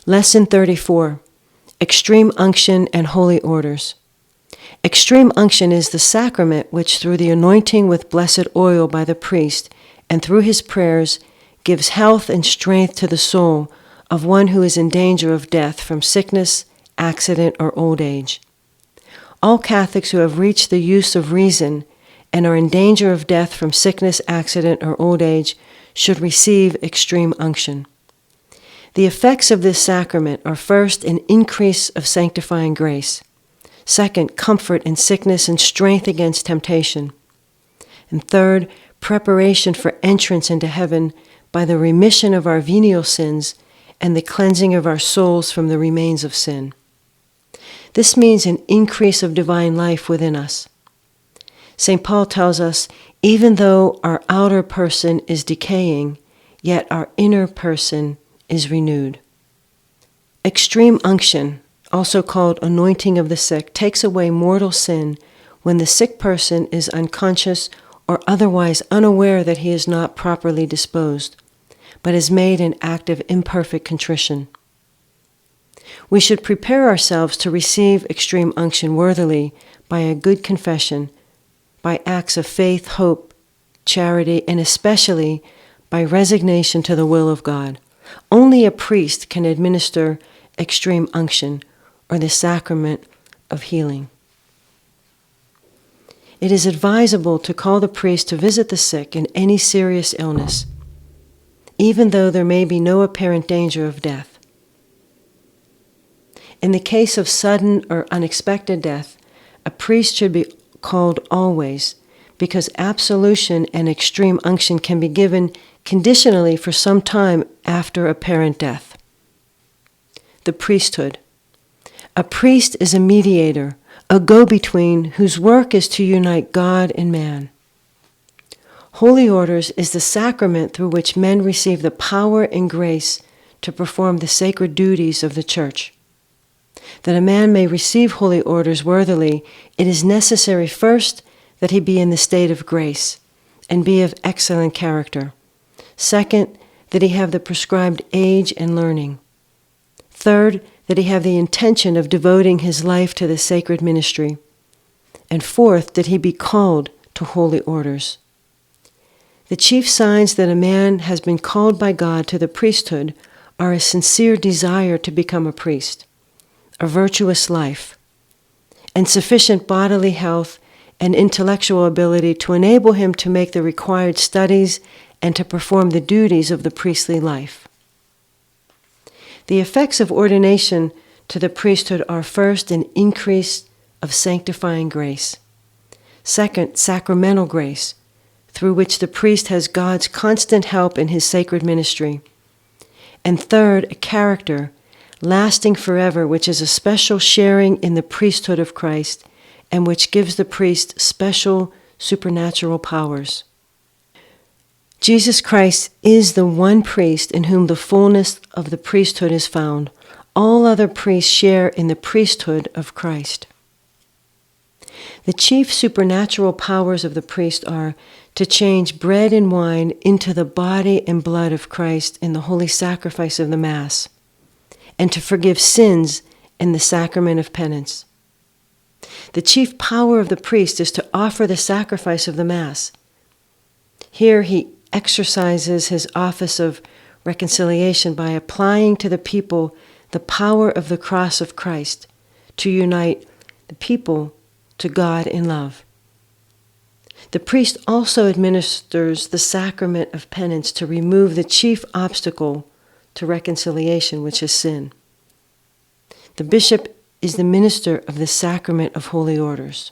Lesson 34, Extreme Unction and Holy Orders. Extreme unction is the sacrament which, through the anointing with blessed oil by the priest and through his prayers, gives health and strength to the soul of one who is in danger of death from sickness, accident, or old age. All Catholics who have reached the use of reason and are in danger of death from sickness, accident, or old age should receive extreme unction. The effects of this sacrament are first, an increase of sanctifying grace. Second, comfort in sickness and strength against temptation. And third, preparation for entrance into heaven by the remission of our venial sins and the cleansing of our souls from the remains of sin. This means an increase of divine life within us. St. Paul tells us, even though our outer person is decaying, yet our inner person is renewed. Extreme unction, also called anointing of the sick, takes away mortal sin when the sick person is unconscious or otherwise unaware that he is not properly disposed, but is made an act of imperfect contrition. We should prepare ourselves to receive extreme unction worthily by a good confession, by acts of faith, hope, charity, and especially by resignation to the will of God. Only a priest can administer extreme unction, or the sacrament of healing. It is advisable to call the priest to visit the sick in any serious illness, even though there may be no apparent danger of death. In the case of sudden or unexpected death, a priest should be called always, because absolution and extreme unction can be given conditionally for some time after apparent death. The priesthood. A priest is a mediator, a go-between whose work is to unite God and man. Holy orders is the sacrament through which men receive the power and grace to perform the sacred duties of the Church. That a man may receive holy orders worthily, it is necessary first that he be in the state of grace and be of excellent character. Second, that he have the prescribed age and learning. Third, that he have the intention of devoting his life to the sacred ministry. And fourth, that he be called to holy orders. The chief signs that a man has been called by God to the priesthood are a sincere desire to become a priest, a virtuous life, and sufficient bodily health and intellectual ability to enable him to make the required studies and to perform the duties of the priestly life. The effects of ordination to the priesthood are first, an increase of sanctifying grace. Second, sacramental grace, through which the priest has God's constant help in his sacred ministry. And third, a character lasting forever, which is a special sharing in the priesthood of Christ and which gives the priest special supernatural powers. Jesus Christ is the one priest in whom the fullness of the priesthood is found. All other priests share in the priesthood of Christ. The chief supernatural powers of the priest are to change bread and wine into the body and blood of Christ in the holy sacrifice of the Mass, and to forgive sins in the sacrament of penance. The chief power of the priest is to offer the sacrifice of the Mass. Here he exercises his office of reconciliation by applying to the people the power of the cross of Christ to unite the people to God in love. The priest also administers the sacrament of penance to remove the chief obstacle to reconciliation, which is sin. The bishop is the minister of the sacrament of holy orders.